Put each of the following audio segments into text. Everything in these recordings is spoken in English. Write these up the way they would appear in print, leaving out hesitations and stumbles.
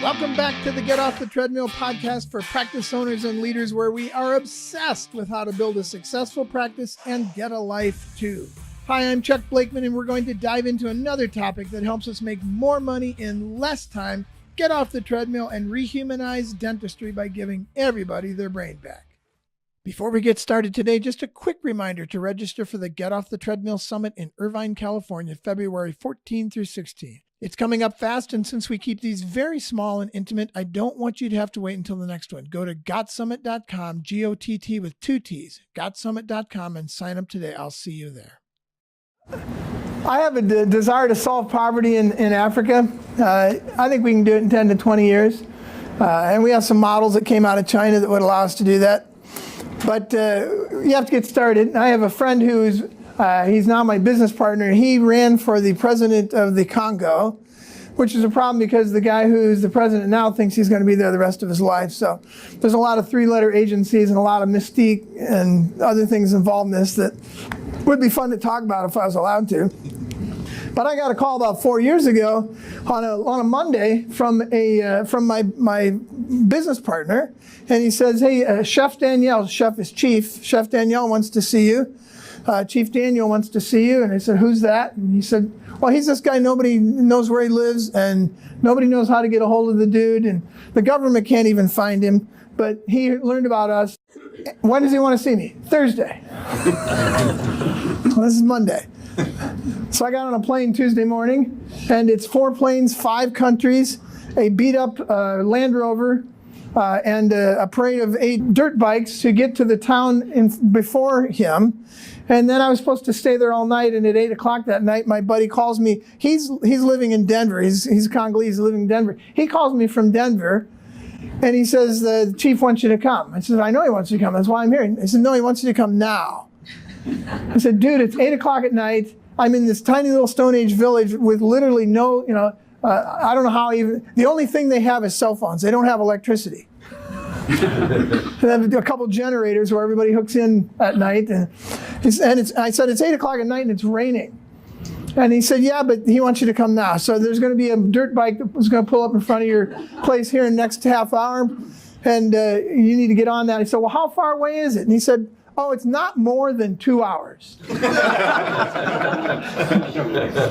Welcome back to the Get Off the Treadmill podcast for practice owners and leaders, where we are obsessed with how to build a successful practice and get a life too. Hi, I'm Chuck Blakeman, and we're going to dive into another topic that helps us make more money in less time, get off the treadmill, and rehumanize dentistry by giving everybody their brain back. Before we get started today, just a quick reminder to register for the Get Off the Treadmill Summit in Irvine, California, February 14 through 16. It's coming up fast, and since we keep these very small and intimate, I don't want you to have to wait until the next one. Go to gotsummit.com, G-O-T-T with 2 T's, gotsummit.com, and sign up today. I'll see you there. I have a desire to solve poverty in Africa. I think we can do it in 10 to 20 years. And we have some models that came out of China that would allow us to do that. But you have to get started. I have a friend who's he's now my business partner. He ran for the president of the Congo, which is a problem because the guy who's the president now thinks he's going to be there the rest of his life. So there's a lot of three-letter agencies and a lot of mystique and other things involved in this that would be fun to talk about if I was allowed to. But I got a call about 4 years ago on a Monday from my business partner, and he says, "Hey, Chef Danielle, Chef is Chief. Chef Danielle wants to see you. Chief Daniel wants to see you." And I said, "Who's that?" And he said, "Well, he's this guy. Nobody knows where he lives, and nobody knows how to get a hold of the dude, and the government can't even find him. But he learned about us. When does he want to see me?" "Thursday." Well, this is Monday. So I got on a plane Tuesday morning, and it's 4 planes, 5 countries, a beat-up Land Rover, and a parade of 8 dirt bikes to get to the town before him. And then I was supposed to stay there all night, and at 8 o'clock that night, my buddy calls me. He's living in Denver. He's Congolese, living in Denver. He calls me from Denver, and he says, "The chief wants you to come." I said, "I know he wants you to come. That's why I'm here." He said, "No, he wants you to come now." I said, "Dude, it's 8 o'clock at night. I'm in this tiny little Stone Age village with literally no, I don't know how even, the only thing they have is cell phones. They don't have electricity." They have a couple generators where everybody hooks in at night. And I said, "It's 8 o'clock at night and it's raining." And he said, "Yeah, but he wants you to come now. So there's going to be a dirt bike that's going to pull up in front of your place here in the next half hour. And you need to get on that." I said, "Well, how far away is it?" And he said, "Oh, it's not more than 2 hours."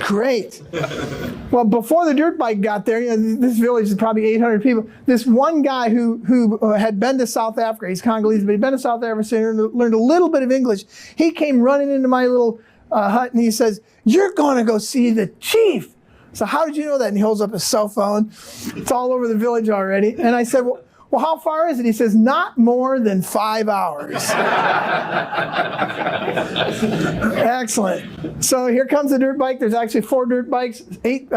Great. Well, before the dirt bike got there, this village is probably 800 people. This one guy who had been to South Africa, he's Congolese, but he'd been to South Africa, so he learned a little bit of English. He came running into my little hut, and he says, "You're going to go see the chief." So how did you know that? And he holds up his cell phone. It's all over the village already. And I said, well, how far is it?" He says, "Not more than 5 hours." Excellent. So here comes the dirt bike. There's actually 4 dirt bikes,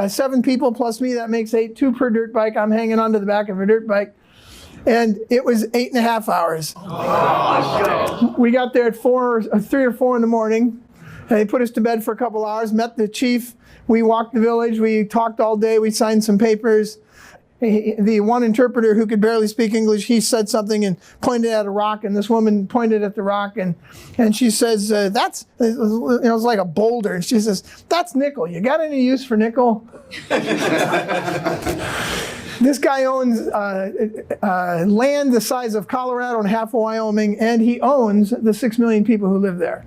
7 people plus me. That makes 8, 2 per dirt bike. I'm hanging onto the back of a dirt bike. And it was 8.5 hours. Oh, we got there at 3 or 4 in the morning. And they put us to bed for a couple hours, met the chief. We walked the village. We talked all day. We signed some papers. The one interpreter who could barely speak English, he said something and pointed at a rock, and this woman pointed at the rock, and she says, "That's," it was like a boulder, and she says, "That's nickel. You got any use for nickel?" This guy owns land the size of Colorado and half of Wyoming, and he owns the 6 million people who live there.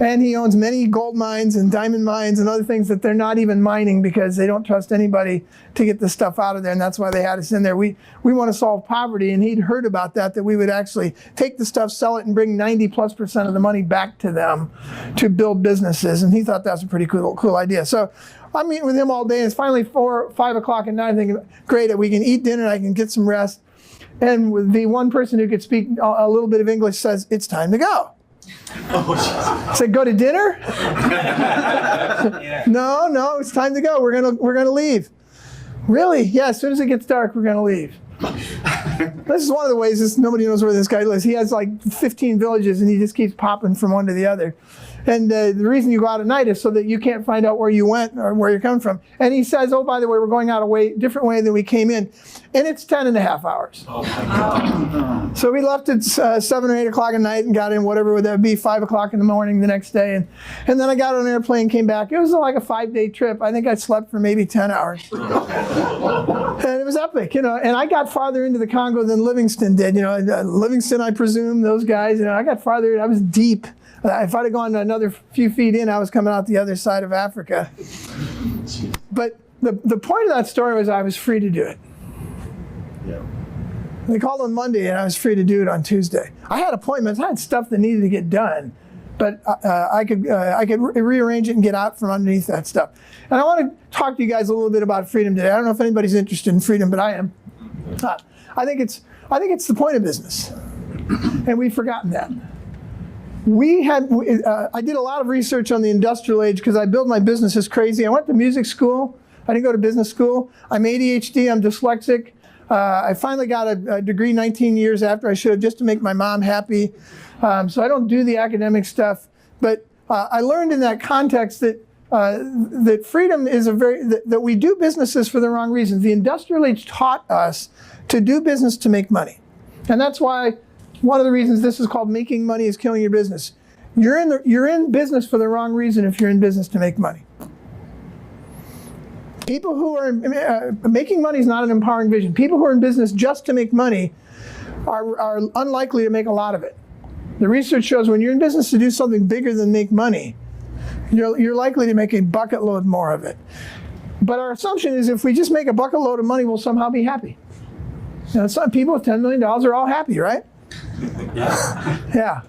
And he owns many gold mines and diamond mines and other things that they're not even mining because they don't trust anybody to get the stuff out of there, and that's why they had us in there. We want to solve poverty, and he'd heard about that we would actually take the stuff, sell it, and bring 90+% of the money back to them to build businesses, and he thought that was a pretty cool idea. So I'm meeting with him all day, and it's finally 4, 5 o'clock at night. I'm thinking, great, we can eat dinner, I can get some rest. And the one person who could speak a little bit of English says, "It's time to go." I said, "Go to dinner?" No, it's time to go. We're gonna leave. "Really?" "Yeah, as soon as it gets dark, we're gonna leave." This is one of the ways nobody knows where this guy lives. He has like 15 villages, and he just keeps popping from one to the other. And the reason you go out at night is so that you can't find out where you went or where you're coming from. And he says, "Oh, by the way, we're going out a different way than we came in." And it's 10.5 hours. Oh. So we left at 7 or 8 o'clock at night and got in whatever that would be, 5 o'clock in the morning the next day. And then I got on an airplane, came back. It was like a 5-day trip. I think I slept for maybe 10 hours. And it was epic, and I got farther into the Congo than Livingston did. Livingston, I presume, those guys, I got farther, I was deep. If I'd have gone another few feet in, I was coming out the other side of Africa. But the point of that story was I was free to do it. Yeah. They called on Monday, and I was free to do it on Tuesday. I had appointments, I had stuff that needed to get done, but I could rearrange it and get out from underneath that stuff. And I want to talk to you guys a little bit about freedom today. I don't know if anybody's interested in freedom, but I am. I think it's the point of business, and we've forgotten that. I did a lot of research on the industrial age because I built my business as crazy. I went to music school. I didn't go to business school. I'm ADHD. I'm dyslexic. I finally got a degree 19 years after I should have, just to make my mom happy. So I don't do the academic stuff. But I learned in that context that freedom is that we do businesses for the wrong reasons. The industrial age taught us to do business to make money. And that's why one of the reasons this is called Making Money is Killing Your Business. You're in business for the wrong reason if you're in business to make money. People who are making money is not an empowering vision. People who are in business just to make money are unlikely to make a lot of it. The research shows when you're in business to do something bigger than make money, you're likely to make a bucket load more of it. But our assumption is if we just make a bucket load of money, we'll somehow be happy. Some people with $10 million are all happy, right? Yeah.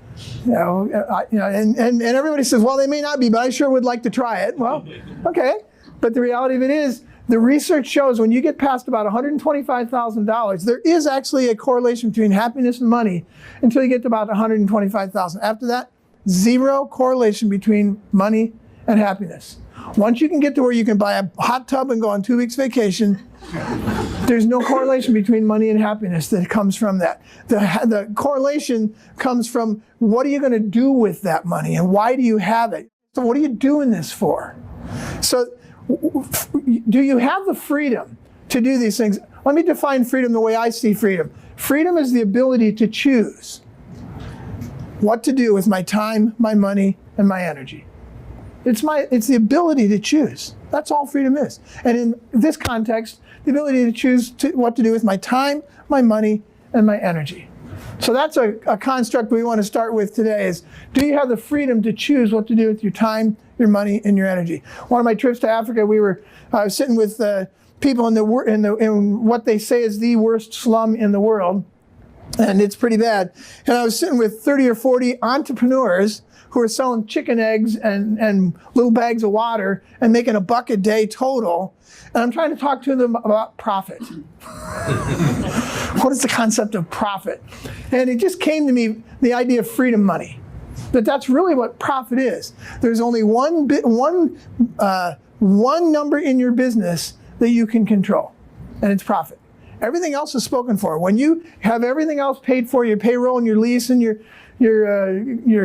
And everybody says, well, they may not be, but I sure would like to try it. Well, okay. But the reality of it is, the research shows when you get past about $125,000, there is actually a correlation between happiness and money until you get to about $125,000. After that, zero correlation between money and happiness. Once you can get to where you can buy a hot tub and go on 2 weeks vacation, there's no correlation between money and happiness that comes from that. The correlation comes from what are you going to do with that money and why do you have it? So what are you doing this for? So do you have the freedom to do these things? Let me define freedom the way I see freedom. Freedom is the ability to choose what to do with my time, my money, and my energy. It's the ability to choose. That's all freedom is. And in this context, the ability to choose what to do with my time, my money, and my energy. So that's a construct we want to start with today is, do you have the freedom to choose what to do with your time, your money, and your energy? One of my trips to Africa, I was sitting with people in what they say is the worst slum in the world, and it's pretty bad. And I was sitting with 30 or 40 entrepreneurs who are selling chicken eggs and little bags of water and making $1 a day total. And I'm trying to talk to them about profit. What is the concept of profit? And it just came to me, the idea of freedom money. That's really what profit is. There's only one number in your business that you can control, and it's profit. Everything else is spoken for. When you have everything else paid for, your payroll and your lease and your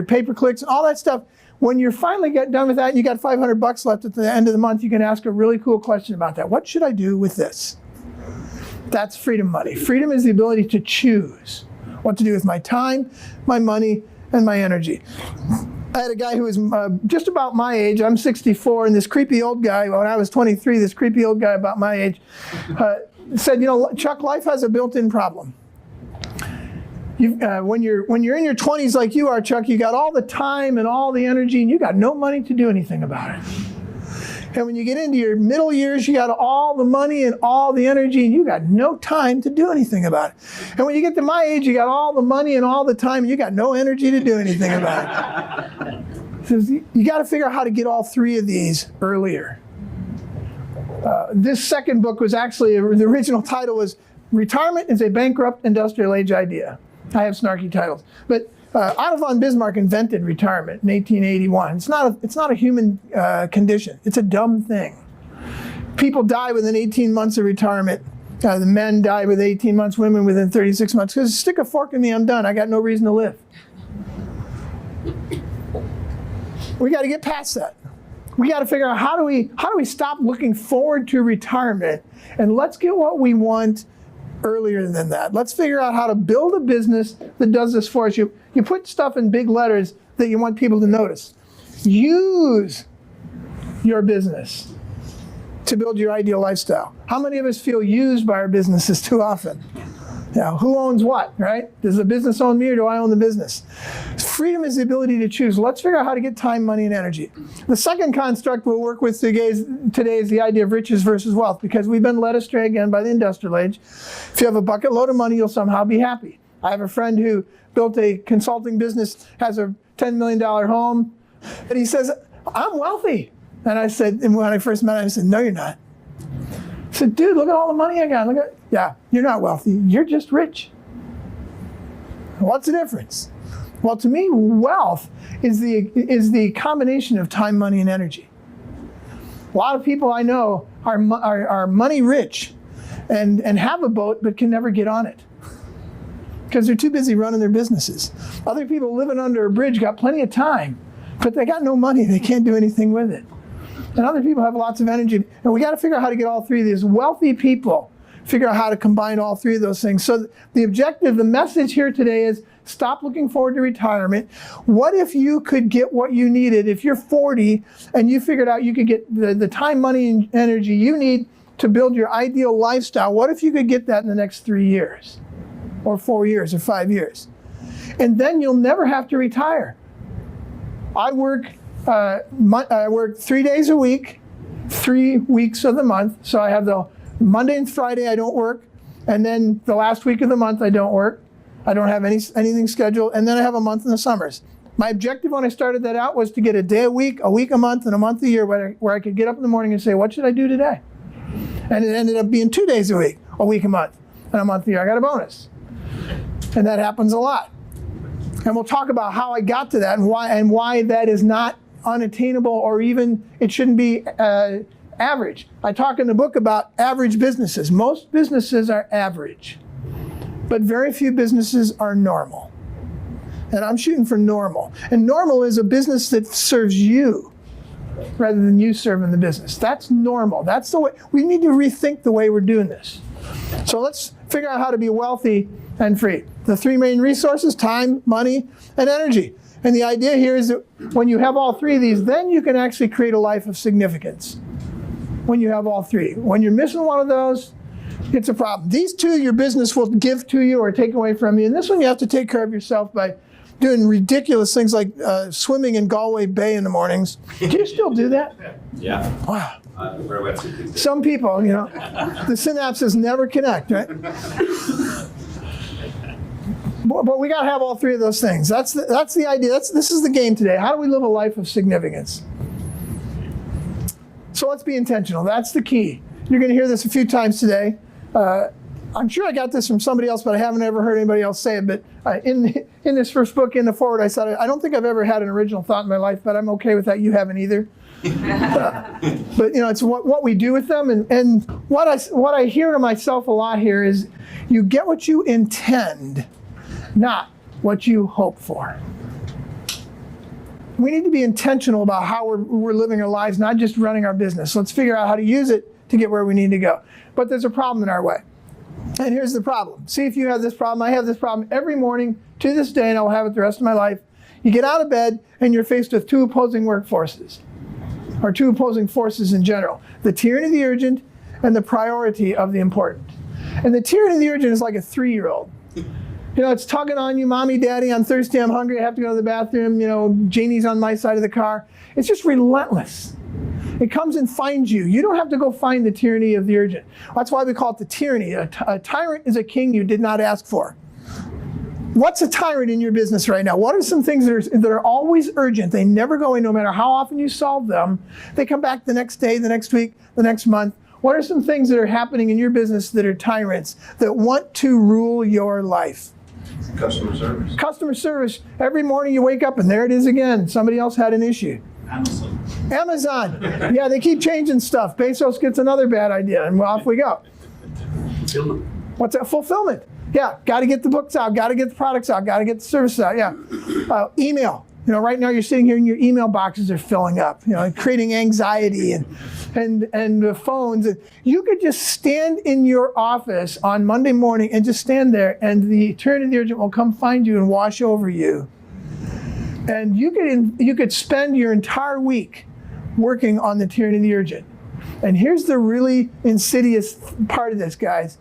pay-per-clicks, all that stuff, when you finally get done with that and you got $500 left at the end of the month, you can ask a really cool question about that. What should I do with this? That's freedom money. Freedom is the ability to choose what to do with my time, my money, and my energy. I had a guy who was just about my age. I'm 64, and this creepy old guy, when I was 23, this creepy old guy about my age said, Chuck, life has a built-in problem. When you're in your 20s like you are, Chuck, you got all the time and all the energy, and you got no money to do anything about it. And when you get into your middle years, you got all the money and all the energy, and you got no time to do anything about it. And when you get to my age, you got all the money and all the time, and you got no energy to do anything about it. So you got to figure out how to get all three of these earlier. This second book was actually, the original title was Retirement is a Bankrupt Industrial Age Idea. I have snarky titles. But Otto von Bismarck invented retirement in 1881. It's not a human condition. It's a dumb thing. People die within 18 months of retirement. The men die within 18 months, women within 36 months. Because stick a fork in me, I'm done. I got no reason to live. We got to get past that. We got to figure out how do we stop looking forward to retirement and let's get what we want earlier than that. Let's figure out how to build a business that does this for us. You put stuff in big letters that you want people to notice. Use your business to build your ideal lifestyle? How many of us feel used by our businesses too often? Now, who owns what, right? Does the business own me or do I own the business? Freedom is the ability to choose. Let's figure out how to get time, money, and energy. The second construct we'll work with today is the idea of riches versus wealth, because we've been led astray again by the industrial age. If you have a bucket load of money, you'll somehow be happy. I have a friend who built a consulting business, has a $10 million home, and he says, I'm wealthy. And I said, and when I first met him, I said, no, you're not. I said, dude, look at all the money I got. Yeah, you're not wealthy. You're just rich. What's the difference? Well, to me, wealth is the combination of time, money, and energy. A lot of people I know are money rich and have a boat but can never get on it because they're too busy running their businesses. Other people living under a bridge got plenty of time, but they got no money. They can't do anything with it. And other people have lots of energy. And we got to figure out how to get all three of these. Wealthy people figure out how to combine all three of those things. So the objective, the message here today is stop looking forward to retirement. What if you could get what you needed? If you're 40 and you figured out you could get the time, money, and energy you need to build your ideal lifestyle, what if you could get that in the next 3 years or 4 years or 5 years? And then you'll never have to retire. I work 3 days a week, 3 weeks of the month. So I have the Monday and Friday I don't work, and then the last week of the month I don't work. I don't have anything scheduled, and then I have a month in the summers. My objective when I started that out was to get a day a week a month, and a month a year where I could get up in the morning and say, what should I do today? And it ended up being 2 days a week a month, and a month a year. I got a bonus. And that happens a lot. And we'll talk about how I got to that and why that is not unattainable, or even it shouldn't be average. I talk in the book about average businesses. Most businesses are average, but very few businesses are normal. And I'm shooting for normal. And normal is a business that serves you rather than you serving the business. That's normal. That's the way. We need to rethink the way we're doing this. So let's figure out how to be wealthy and free. The three main resources: time, money, and energy. And the idea here is that when you have all three of these, then you can actually create a life of significance. When you have all three. When you're missing one of those, it's a problem. These two, your business will give to you or take away from you. And this one, you have to take care of yourself by doing ridiculous things like swimming in Galway Bay in the mornings. Do you still do that? Yeah. Wow. Some people, the synapses never connect, right? But we got to have all three of those things. That's the idea. This is the game today. How do we live a life of significance? So let's be intentional. That's the key. You're going to hear this a few times today. I'm sure I got this from somebody else, but I haven't ever heard anybody else say it. But in this first book, in the foreword, I said, I don't think I've ever had an original thought in my life, but I'm okay with that. You haven't either. But it's what we do with them. And what I hear to myself a lot here is you get what you intend, not what you hope for. We need to be intentional about how we're living our lives, not just running our business. Let's figure out how to use it to get where we need to go. But there's a problem in our way. And here's the problem. See if you have this problem. I have this problem every morning to this day, and I will have it the rest of my life. You get out of bed, and you're faced with two opposing workforces, or two opposing forces in general. The tyranny of the urgent and the priority of the important. And the tyranny of the urgent is like a 3-year-old. It's tugging on you, mommy, daddy, I'm thirsty, I'm hungry, I have to go to the bathroom, Janie's on my side of the car. It's just relentless. It comes and finds you. You don't have to go find the tyranny of the urgent. That's why we call it the tyranny. A tyrant is a king you did not ask for. What's a tyrant in your business right now? What are some things that are always urgent? They never go away no matter how often you solve them. They come back the next day, the next week, the next month. What are some things that are happening in your business that are tyrants that want to rule your life? Customer service. Customer service. Every morning you wake up and there it is again. Somebody else had an issue. Amazon. Yeah, they keep changing stuff. Bezos gets another bad idea and off we go. Fulfillment. What's that? Fulfillment. Yeah, got to get the books out, got to get the products out, got to get the services out. Yeah. Email. Right now you're sitting here and your email boxes are filling up, creating anxiety and the phones. You could just stand in your office on Monday morning and just stand there, and the tyranny of the urgent will come find you and wash over you. And you could spend your entire week working on the tyranny of the urgent. And here's the really insidious part of this, guys.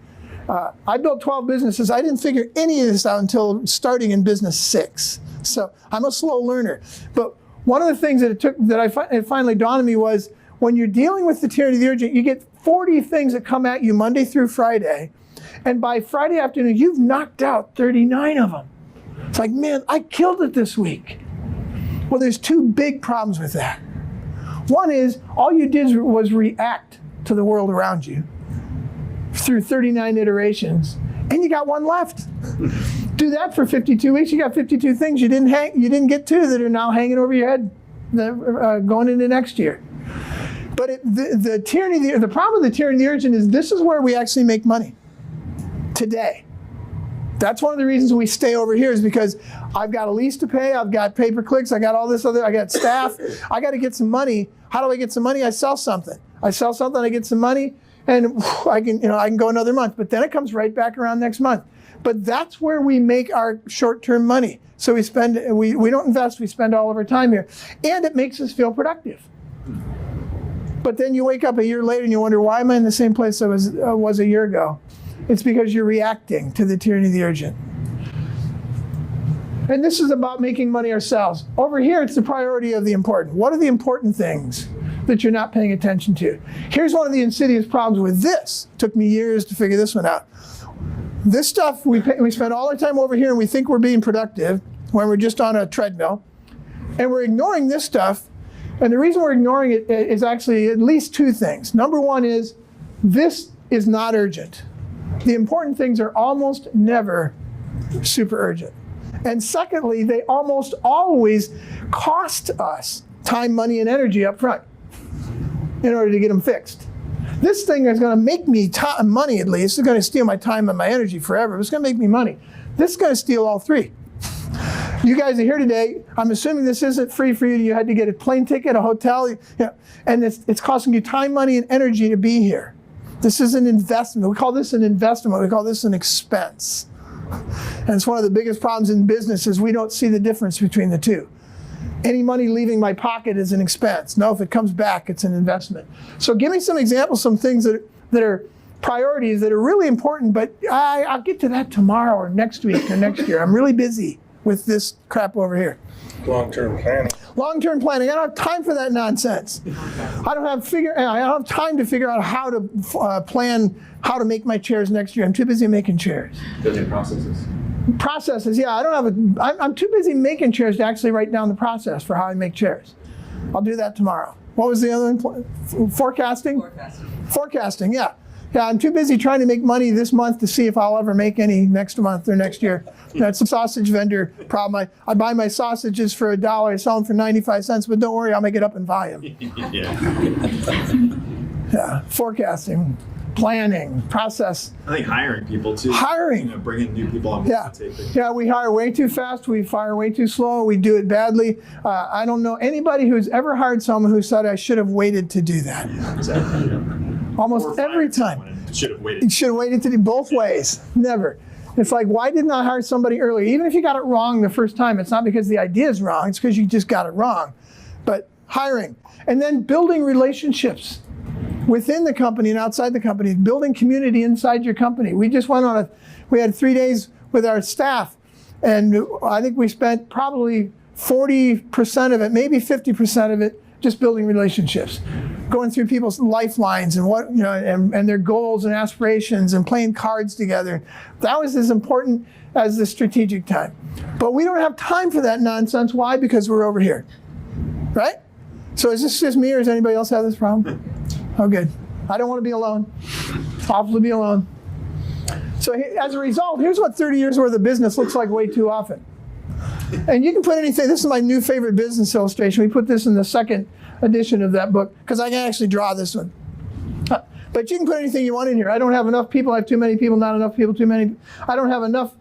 I built 12 businesses. I didn't figure any of this out until starting in business 6. So I'm a slow learner. But one of the things that it finally dawned on me was when you're dealing with the tyranny of the urgent, you get 40 things that come at you Monday through Friday. And by Friday afternoon, you've knocked out 39 of them. It's like, man, I killed it this week. Well, there's 2 big problems with that. One is all you did was react to the world around you through 39 iterations, and you got 1 left. Do that for 52 weeks, you got 52 things you didn't get to that are now hanging over your head going into next year. But the problem with the tyranny of the urgent is this is where we actually make money today. That's one of the reasons we stay over here is because I've got a lease to pay, I've got pay-per-clicks, I got all this other, I got staff, I got to get some money. How do I get some money? I sell something. I get some money, and I can go another month. But then it comes right back around next month. But that's where we make our short-term money. So we don't invest, we spend all of our time here. And it makes us feel productive. But then you wake up a year later and you wonder, why am I in the same place I was a year ago? It's because you're reacting to the tyranny of the urgent. And this is about making money ourselves. Over here, it's the priority of the important. What are the important things that you're not paying attention to? Here's one of the insidious problems with this. It took me years to figure this one out. This stuff, we spend all our time over here and we think we're being productive when we're just on a treadmill. And we're ignoring this stuff. And the reason we're ignoring it is actually at least 2 things. Number one is this is not urgent. The important things are almost never super urgent. And secondly, they almost always cost us time, money, and energy up front in order to get them fixed. This thing is going to make me money, at least. It's going to steal my time and my energy forever. But it's going to make me money. This is going to steal all 3. You guys are here today. I'm assuming this isn't free for you. You had to get a plane ticket, a hotel, and it's costing you time, money, and energy to be here. This is an investment. We call this an investment. We call this an expense. And it's one of the biggest problems in business is we don't see the difference between the 2. Any money leaving my pocket is an expense. No, if it comes back, it's an investment. So give me some examples, some things that are priorities that are really important, but I'll get to that tomorrow or next week or next year. I'm really busy with this crap over here. Long-term planning. Long-term planning. I don't have time for that nonsense. I don't have time to figure out how to plan how to make my chairs next year. I'm too busy making chairs. Building processes. Processes, yeah. I'm too busy making chairs to actually write down the process for how I make chairs. I'll do that tomorrow. What was the other one? Forecasting? Forecasting, yeah. Yeah, I'm too busy trying to make money this month to see if I'll ever make any next month or next year. That's a sausage vendor problem. I buy my sausages for $1, I sell them for 95 cents, but don't worry, I'll make it up in volume. Yeah, forecasting, planning, process. I think hiring people too. Hiring. Bringing new people on. Yeah, we hire way too fast, we fire way too slow, we do it badly. I don't know anybody who's ever hired someone who said, I should have waited to do that. Yeah, exactly. Yeah. Almost every time. Should have waited. Should have waited to do both ways. Never. It's like, why didn't I hire somebody earlier? Even if you got it wrong the first time, it's not because the idea is wrong, it's because you just got it wrong. But hiring. And then building relationships within the company and outside the company, building community inside your company. We just went we had 3 days with our staff, and I think we spent probably 40% of it, maybe 50% of it, just building relationships, going through people's lifelines and and their goals and aspirations and playing cards together. That was as important as the strategic time. But we don't have time for that nonsense. Why? Because we're over here, right? So is this just me, or does anybody else have this problem? Oh, good. I don't want to be alone. Awful to be alone. So as a result, here's what 30 years worth of business looks like way too often. And you can put anything. This is my new favorite business illustration. We put this in the second edition of that book because I can actually draw this one. But you can put anything you want in here. I don't have enough people. I have too many people. Not enough people. Too many. I don't have enough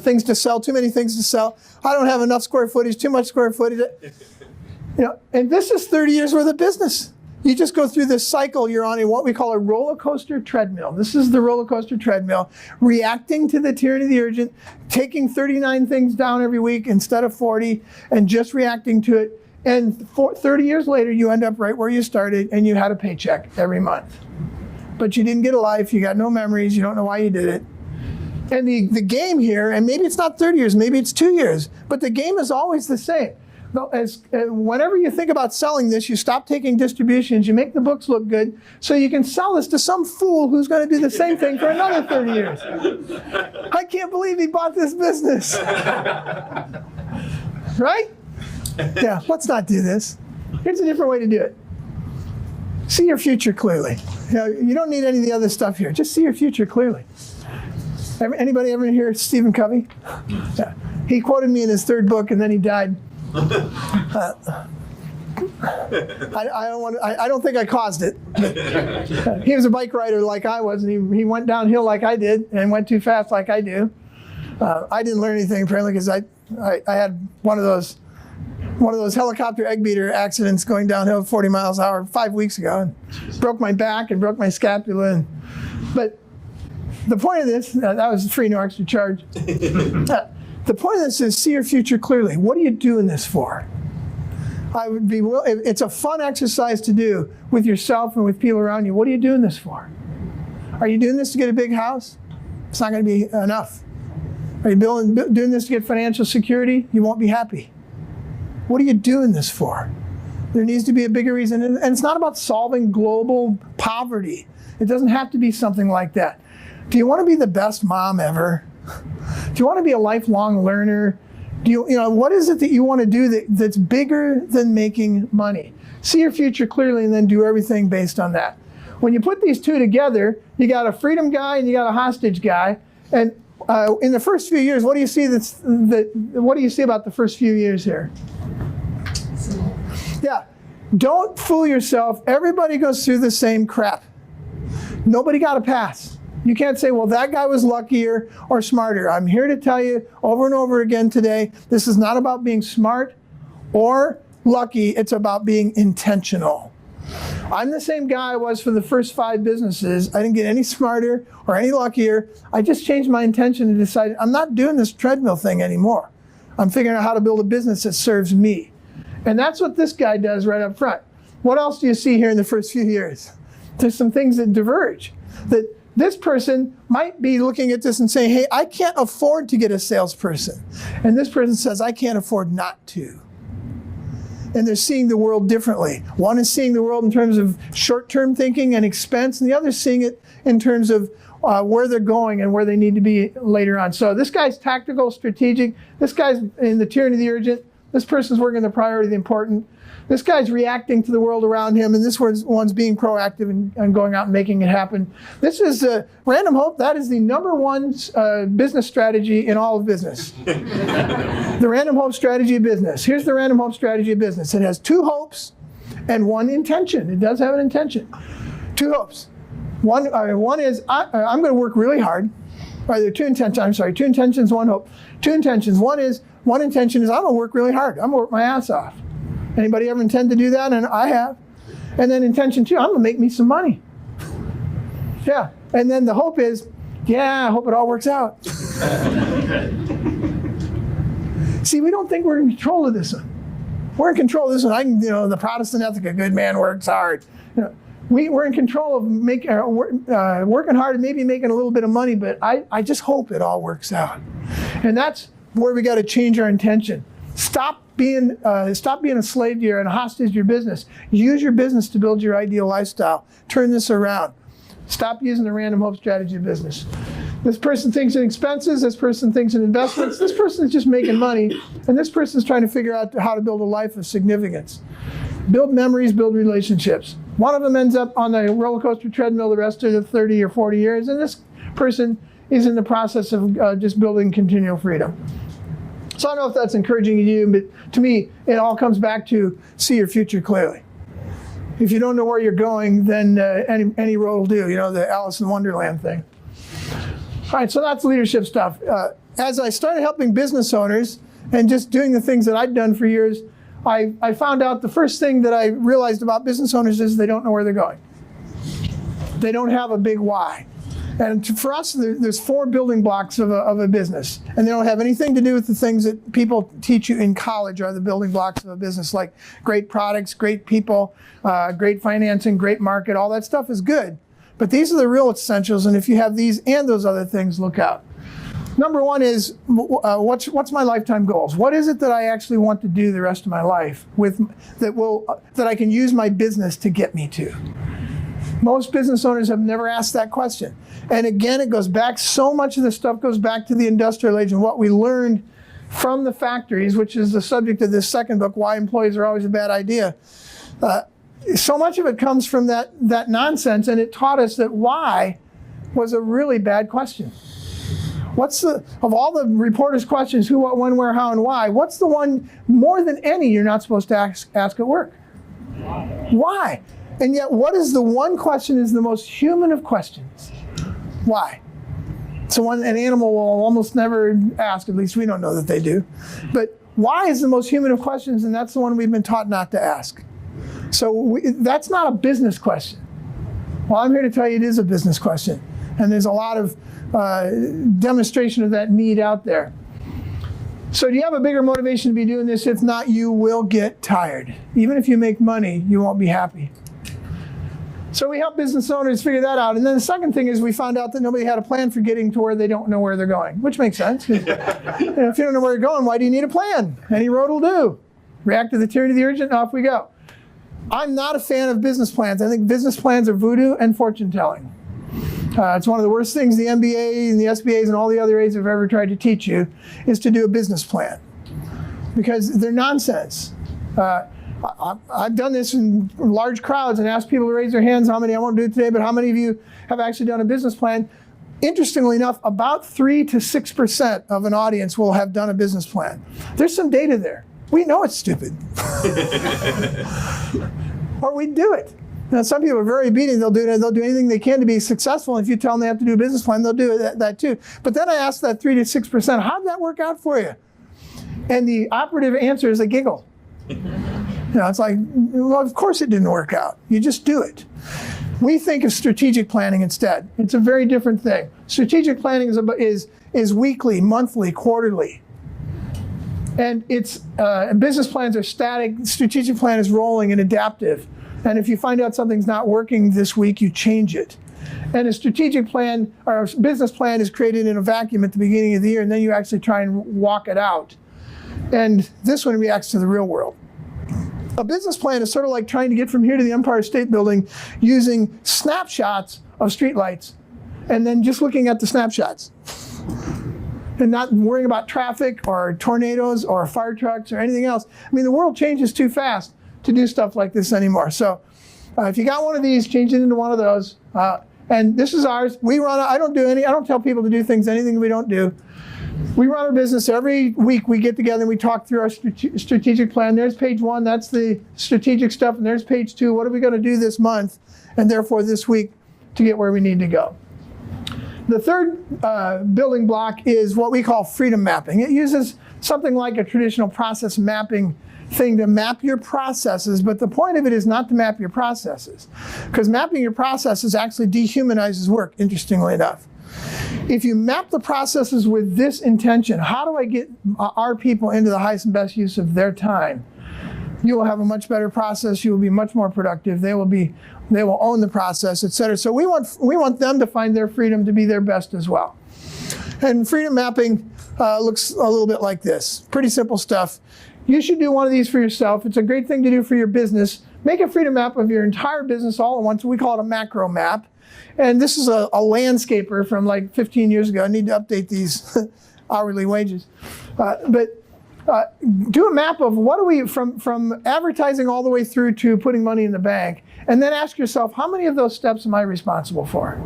things to sell. Too many things to sell. I don't have enough square footage. Too much square footage. And this is 30 years worth of business. You just go through this cycle. You're on what we call a roller coaster treadmill. This is the roller coaster treadmill, reacting to the tyranny of the urgent, taking 39 things down every week instead of 40, and just reacting to it. And 30 years later, you end up right where you started, and you had a paycheck every month. But you didn't get a life, you got no memories, you don't know why you did it. And the game here, and maybe it's not 30 years, maybe it's 2 years, but the game is always the same. Whenever you think about selling this, you stop taking distributions, you make the books look good, so you can sell this to some fool who's going to do the same thing for another 30 years. I can't believe he bought this business. Right? Yeah, let's not do this. Here's a different way to do it. See your future clearly. You don't need any of the other stuff here. Just see your future clearly. Anybody ever hear Stephen Covey? Yeah. He quoted me in his third book, and then he died. I don't think I caused it. He was a bike rider like I was, and he went downhill like I did, and went too fast like I do. I didn't learn anything apparently because I had one of those helicopter egg beater accidents going downhill 40 miles an hour 5 weeks ago, and broke my back and broke my scapula. But the point of this, that was free, no extra charge. The point of this is see your future clearly. What are you doing this for? It's a fun exercise to do with yourself and with people around you. What are you doing this for? Are you doing this to get a big house? It's not going to be enough. Are you doing this to get financial security? You won't be happy. What are you doing this for? There needs to be a bigger reason. And it's not about solving global poverty. It doesn't have to be something like that. Do you want to be the best mom ever? Do you want to be a lifelong learner? What is it that you want to do that's bigger than making money? See your future clearly and then do everything based on that. When you put these two together, you got a freedom guy and you got a hostage guy. And in the first few years, what do you see what do you see about the first few years here? Yeah, don't fool yourself. Everybody goes through the same crap. Nobody got a pass. You can't say, well, that guy was luckier or smarter. I'm here to tell you over and over again today, this is not about being smart or lucky. It's about being intentional. I'm the same guy I was for the first 5 businesses. I didn't get any smarter or any luckier. I just changed my intention and decided I'm not doing this treadmill thing anymore. I'm figuring out how to build a business that serves me. And that's what this guy does right up front. What else do you see here in the first few years? There's some things that diverge. That this person might be looking at this and saying, hey, I can't afford to get a salesperson. And this person says, I can't afford not to. And they're seeing the world differently. One is seeing the world in terms of short-term thinking and expense, and the other is seeing it in terms of where they're going and where they need to be later on. So this guy's tactical, strategic. This guy's in the tyranny of the urgent. This person's working the priority of the important. This guy's reacting to the world around him, and this one's being proactive and going out and making it happen. This is Random Hope. That is the #1 business strategy in all of business. The Random Hope strategy of business. Here's the Random Hope strategy of business. It has 2 hopes and 1 intention. It does have an intention. 2 hopes. One is I'm going to work really hard. Or there are 2 intentions. I'm sorry, 2 intentions, 1 hope. 2 intentions. One intention is I'm going to work really hard. I'm going to work my ass off. Anybody ever intend to do that? And I have. And then intention 2, I'm going to make me some money. Yeah. And then the hope is, yeah, I hope it all works out. See, we don't think we're in control of this one. We're in control of this one. The Protestant ethic, a good man works hard. We're in control of working hard and maybe making a little bit of money, but I just hope it all works out. And that's where we got to change our intention. Stop being a slave to and a hostage to your business. Use your business to build your ideal lifestyle. Turn this around. Stop using the Random Hope strategy of business. This person thinks in expenses. This person thinks in investments. This person is just making money. And this person is trying to figure out how to build a life of significance. Build memories, build relationships. One of them ends up on the roller coaster treadmill the rest of the 30 or 40 years. And this person is in the process of just building continual freedom. So I don't know if that's encouraging to you, but to me, it all comes back to see your future clearly. If you don't know where you're going, then any road will do, the Alice in Wonderland thing. All right, so that's leadership stuff. As I started helping business owners and just doing the things that I'd done for years, I found out the first thing that I realized about business owners is they don't know where they're going. They don't have a big why. And for us, there's 4 building blocks of a business. And they don't have anything to do with the things that people teach you in college are the building blocks of a business, like great products, great people, great financing, great market. All that stuff is good. But these are the real essentials. And if you have these and those other things, look out. Number 1 is, what's my lifetime goals? What is it that I actually want to do the rest of my life that I can use my business to get me to? Most business owners have never asked that question. And again, it goes back, so much of this stuff goes back to the industrial age and what we learned from the factories, which is the subject of this second book, Why Employees Are Always a Bad Idea. So much of it comes from that nonsense, and it taught us that why was a really bad question. Of all the reporters' questions, who, what, when, where, how, and why, what's the one more than any you're not supposed to ask at work? Why? And yet, what is the one question is the most human of questions? Why? It's the one an animal will almost never ask, at least we don't know that they do. But why is the most human of questions, and that's the one we've been taught not to ask. So that's not a business question. Well, I'm here to tell you it is a business question. And there's a lot of demonstration of that need out there. So do you have a bigger motivation to be doing this? If not, you will get tired. Even if you make money, you won't be happy. So we help business owners figure that out. And then the second thing is we found out that nobody had a plan for getting to where they don't know where they're going, which makes sense. If you don't know where you're going, why do you need a plan? Any road will do. React to the tyranny of the urgent, and off we go. I'm not a fan of business plans. I think business plans are voodoo and fortune telling. It's one of the worst things the MBA and the SBAs and all the other A's have ever tried to teach you is to do a business plan, because they're nonsense. I've done this in large crowds and asked people to raise their hands how many, I won't do it today, but how many of you have actually done a business plan? Interestingly enough, about 3 to 6% of an audience will have done a business plan. There's some data there. We know it's stupid. Or we do it. Now, some people are very obedient. They'll do anything they can to be successful. And if you tell them they have to do a business plan, they'll do that too. But then I ask that 3 to 6%, how did that work out for you? And the operative answer is a giggle. It's like, well, of course it didn't work out. You just do it. We think of strategic planning instead. It's a very different thing. Strategic planning is weekly, monthly, quarterly. And business plans are static. Strategic plan is rolling and adaptive. And if you find out something's not working this week, you change it. And a strategic plan or a business plan is created in a vacuum at the beginning of the year, and then you actually try and walk it out. And this one reacts to the real world. A business plan is sort of like trying to get from here to the Empire State Building using snapshots of streetlights and then just looking at the snapshots and not worrying about traffic or tornadoes or fire trucks or anything else. I mean, the world changes too fast to do stuff like this anymore. So if you got one of these, change it into one of those. And this is ours. We run. I don't tell people to do anything we don't do. We run our business every week. We get together and we talk through our strategic plan. There's page 1. That's the strategic stuff. And there's page 2. What are we going to do this month and therefore this week to get where we need to go? The third building block is what we call freedom mapping. It uses something like a traditional process mapping thing to map your processes, but the point of it is not to map your processes, because mapping your processes actually dehumanizes work, interestingly enough. If you map the processes with this intention, how do I get our people into the highest and best use of their time? You will have a much better process. You will be much more productive. They will own the process, et cetera. So we want them to find their freedom to be their best as well. And freedom mapping looks a little bit like this. Pretty simple stuff. You should do one of these for yourself. It's a great thing to do for your business. Make a freedom map of your entire business all at once. We call it a macro map. And this is a landscaper from like 15 years ago. I need to update these hourly wages. Do a map of what do we, from advertising all the way through to putting money in the bank. And then ask yourself, how many of those steps am I responsible for?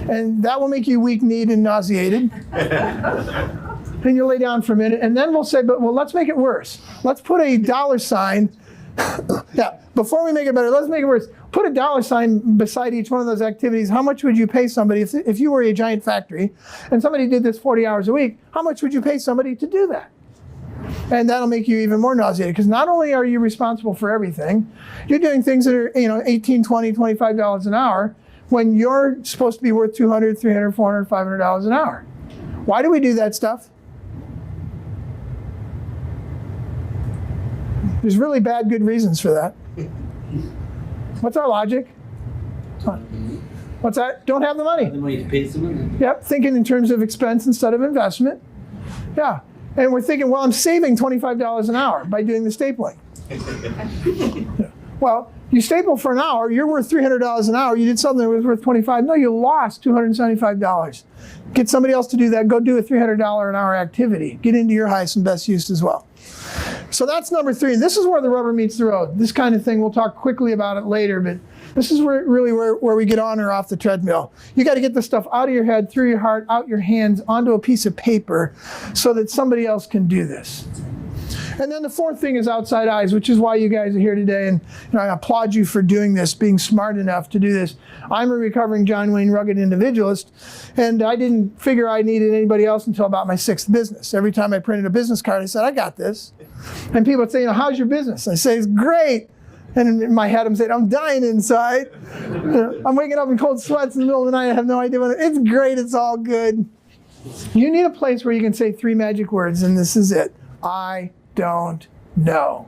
And that will make you weak-kneed and nauseated. Then you'll lay down for a minute, and then we'll say, well, let's make it worse. Let's put a dollar sign. Yeah, before we make it better, let's make it worse. Put a dollar sign beside each one of those activities. How much would you pay somebody if you were a giant factory and somebody did this 40 hours a week? How much would you pay somebody to do that? And that'll make you even more nauseated, because not only are you responsible for everything, you're doing things that are $18, $20, $25 an hour, when you're supposed to be worth $200, $300, $400, $500 an hour. Why do we do that stuff? There's really bad, good reasons for that. What's our logic? What's that? Don't have the money. The money to pay someone? Yep, thinking in terms of expense instead of investment. Yeah, and we're thinking, well, I'm saving $25 an hour by doing the stapling. Yeah. Well, you staple for an hour, you're worth $300 an hour. You did something that was worth $25. No, you lost $275. Get somebody else to do that. Go do a $300 an hour activity. Get into your highest and best use as well. So that's number 3. And this is where the rubber meets the road. This kind of thing, we'll talk quickly about it later, but this is where we get on or off the treadmill. You got to get the stuff out of your head, through your heart, out your hands, onto a piece of paper so that somebody else can do this. And then the 4th thing is outside eyes, which is why you guys are here today. And I applaud you for doing this, being smart enough to do this. I'm a recovering John Wayne rugged individualist, and I didn't figure I needed anybody else until about my 6th business. Every time I printed a business card, I said, I got this. And people would say, how's your business? I say, it's great. And in my head, I'm saying, I'm dying inside. I'm waking up in cold sweats in the middle of the night. I have no idea it's great. It's all good. You need a place where you can say 3 magic words, and this is it. I don't know.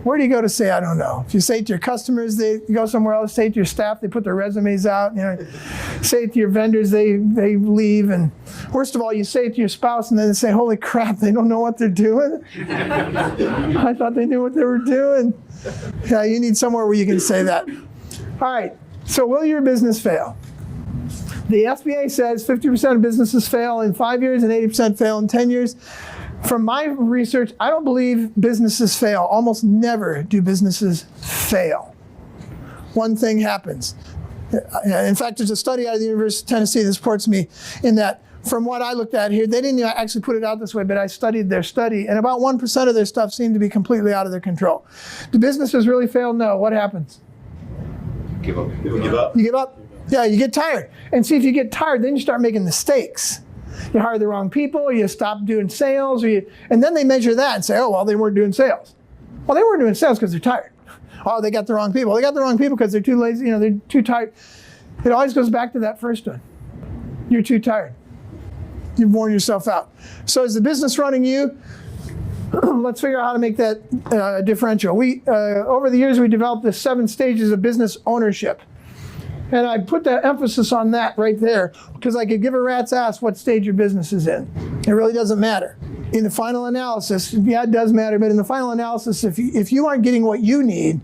Where do you go to say I don't know? If you say it to your customers, they go somewhere else. Say it to your staff, they put their resumes out. Say it to your vendors, they leave. And worst of all, you say it to your spouse, and then they say, holy crap, they don't know what they're doing. I thought they knew what they were doing. Yeah, you need somewhere where you can say that. All right, so will your business fail? The SBA says 50% of businesses fail in 5 years and 80% fail in 10 years. From my research, I don't believe businesses fail. Almost never do businesses fail. One thing happens. In fact, there's a study out of the University of Tennessee that supports me in that. From what I looked at here, they didn't actually put it out this way, but I studied their study, and about 1% of their stuff seemed to be completely out of their control. Do businesses really fail? No. What happens? Give up. Give up. You give up? Yeah, you get tired. And see, if you get tired, then you start making mistakes. You hire the wrong people, you stop doing sales, and then they measure that and say, oh, well, they weren't doing sales. Well, they weren't doing sales because they're tired. Oh, they got the wrong people. They got the wrong people because they're too lazy, they're too tired. It always goes back to that first one. You're too tired. You've worn yourself out. So is the business running you? Let's figure out how to make that differential. Over the years, we developed the 7 stages of business ownership. And I put that emphasis on that right there because I could give a rat's ass what stage your business is in. It really doesn't matter. In the final analysis, yeah, it does matter, but in the final analysis, if you aren't getting what you need,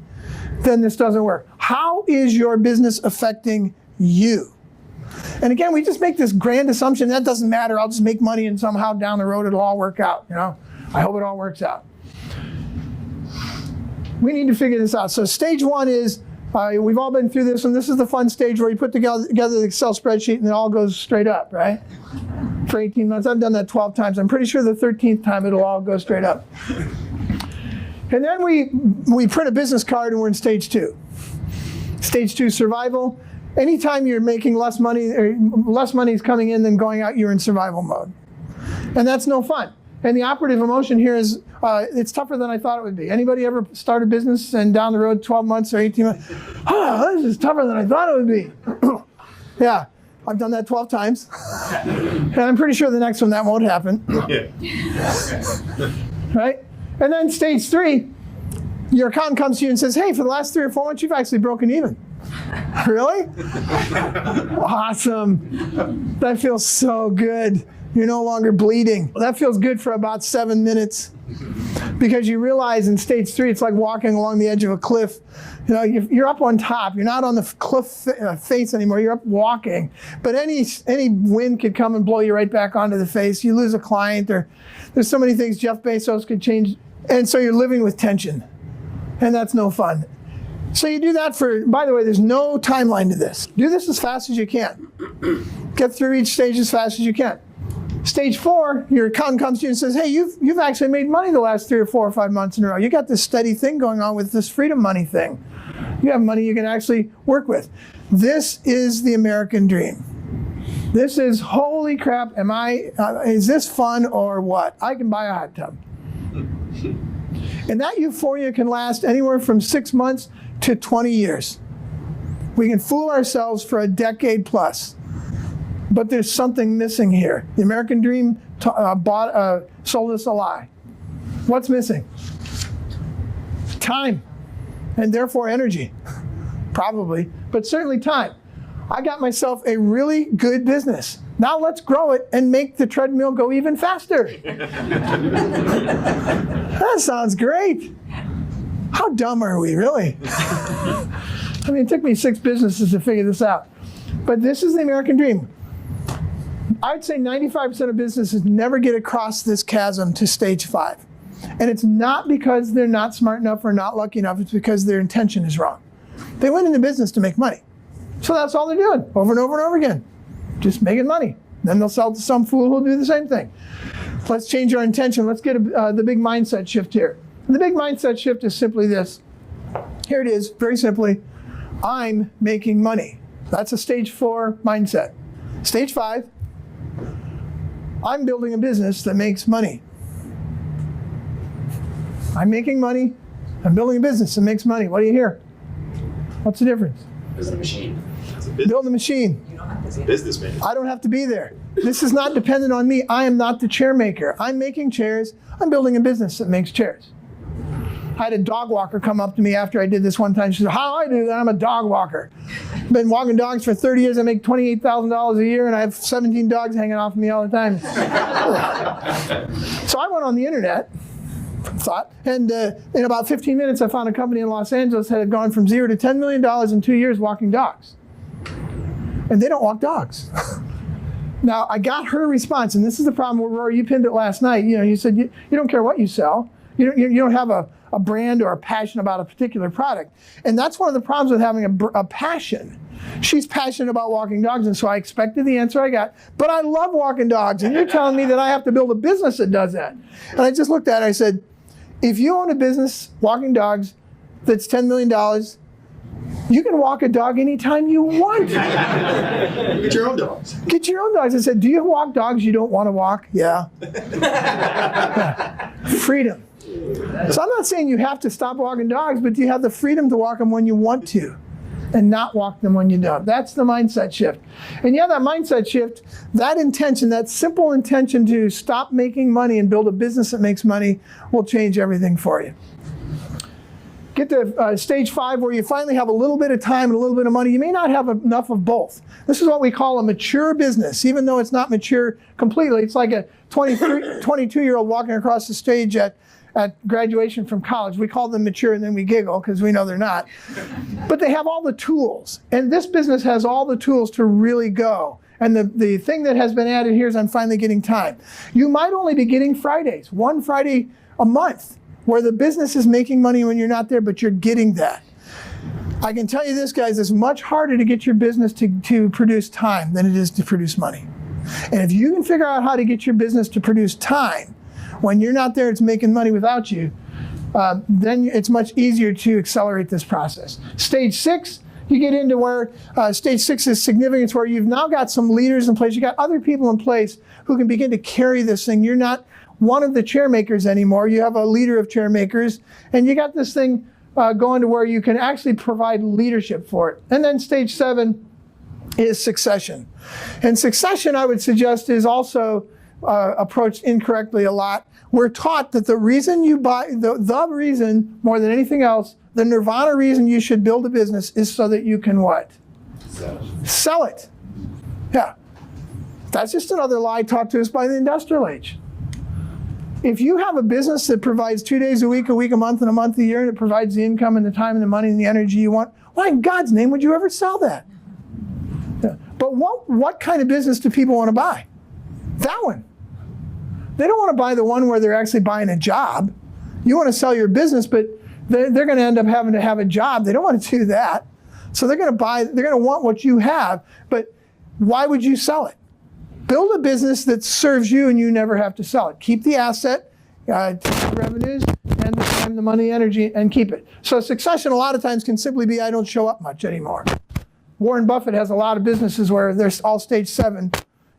then this doesn't work. How is your business affecting you? And again, we just make this grand assumption, that doesn't matter, I'll just make money and somehow down the road it'll all work out. I hope it all works out. We need to figure this out. So stage 1 is, we've all been through this, and this is the fun stage where you put together the Excel spreadsheet and it all goes straight up, right? For 18 months. I've done that 12 times. I'm pretty sure the 13th time it'll all go straight up. And then we print a business card and we're in stage 2. Stage 2, survival. Anytime you're making less money, or less money is coming in than going out, you're in survival mode. And that's no fun. And the operative emotion here is, it's tougher than I thought it would be. Anybody ever start a business and down the road 12 months or 18 months, this is tougher than I thought it would be. Yeah, I've done that 12 times. And I'm pretty sure the next one that won't happen. Right? And then stage 3, your accountant comes to you and says, hey, for the last 3 or 4 months, you've actually broken even. Really? Awesome. That feels so good. You're no longer bleeding. That feels good for about 7 minutes because you realize in stage 3, it's like walking along the edge of a cliff. You're up on top. You're not on the cliff face anymore. You're up walking. But any wind could come and blow you right back onto the face. You lose a client, or there's so many things Jeff Bezos could change. And so you're living with tension. And that's no fun. So you do that by the way, there's no timeline to this. Do this as fast as you can. Get through each stage as fast as you can. Stage 4, your accountant comes to you and says, hey, you've actually made money the last 3 or 4 or 5 months in a row. You got this steady thing going on with this freedom money thing. You have money you can actually work with. This is the American dream. This is, holy crap, is this fun or what? I can buy a hot tub. And that euphoria can last anywhere from 6 months to 20 years. We can fool ourselves for a decade plus. But there's something missing here. The American dream sold us a lie. What's missing? Time, and therefore energy. Probably, but certainly time. I got myself a really good business. Now let's grow it and make the treadmill go even faster. That sounds great. How dumb are we, really? I mean, it took me 6 businesses to figure this out. But this is the American dream. I'd say 95% of businesses never get across this chasm to stage 5. And it's not because they're not smart enough or not lucky enough, it's because their intention is wrong. They went into business to make money. So that's all they're doing, over and over and over again. Just making money. Then they'll sell to some fool who'll do the same thing. Let's change our intention. Let's get the big mindset shift here. And the big mindset shift is simply this. Here it is, very simply. I'm making money. That's a stage 4 mindset. Stage 5, I'm building a business that makes money. I'm making money. I'm building a business that makes money. What do you hear? What's the difference? Building a machine. Build a machine. It's a business man. I don't have to be there. This is not dependent on me. I am not the chair maker. I'm making chairs. I'm building a business that makes chairs. I had a dog walker come up to me after I did this one time. She said, how do I do that? I'm a dog walker. Been walking dogs for 30 years. I make $28,000 a year, and I have 17 dogs hanging off of me all the time. So I went on the internet, and in about 15 minutes, I found a company in Los Angeles that had gone from 0 to $10 million in 2 years walking dogs. And they don't walk dogs. Now, I got her response, and this is the problem, Rory, you pinned it last night. You know, you said you don't care what you sell. You don't have a brand or a passion about a particular product. And that's one of the problems with having a passion. She's passionate about walking dogs, and so I expected the answer I got. But I love walking dogs, and you're telling me that I have to build a business that does that. And I just looked at her, I said, if you own a business walking dogs that's $10 million, you can walk a dog anytime you want. Get your own dogs. Get your own dogs. I said, do you walk dogs you don't want to walk? Yeah. Freedom. So I'm not saying you have to stop walking dogs, but you have the freedom to walk them when you want to and not walk them when you don't. That's the mindset shift. And yeah, that mindset shift, that intention, that simple intention to stop making money and build a business that makes money will change everything for you. Get to stage 5 where you finally have a little bit of time and a little bit of money. You may not have enough of both. This is what we call a mature business, even though it's not mature completely. It's like a 22-year-old walking across the stage at graduation from college. We call them mature and then we giggle because we know they're not. But they have all the tools. And this business has all the tools to really go. And the thing that has been added here is I'm finally getting time. You might only be getting Fridays, one Friday a month, where the business is making money when you're not there, but you're getting that. I can tell you this, guys, it's much harder to get your business to produce time than it is to produce money. And if you can figure out how to get your business to produce time, when you're not there, it's making money without you, then it's much easier to accelerate this process. Stage 6, you get into where stage 6 is significance, where you've now got some leaders in place. You got other people in place who can begin to carry this thing. You're not one of the chair makers anymore. You have a leader of chair makers, and you got this thing going to where you can actually provide leadership for it. And then stage 7 is succession. And succession, I would suggest, is also approached incorrectly a lot. We're taught that the reason you buy, the reason more than anything else, the nirvana reason you should build a business is so that you can what? Sell it. Yeah. That's just another lie taught to us by the industrial age. If you have a business that provides 2 days a week, a month, and a month a year, and it provides the income and the time and the money and the energy you want, why in God's name would you ever sell that? Yeah. But what kind of business do people want to buy? That one. They don't want to buy the one where they're actually buying a job. You want to sell your business, but they're going to end up having to have a job. They don't want to do that. So they're going to want what you have, but why would you sell it? Build a business that serves you and you never have to sell it. Keep the asset, take the revenues, and the time, the money, energy, and keep it. So succession a lot of times can simply be, I don't show up much anymore. Warren Buffett has a lot of businesses where they're all stage 7.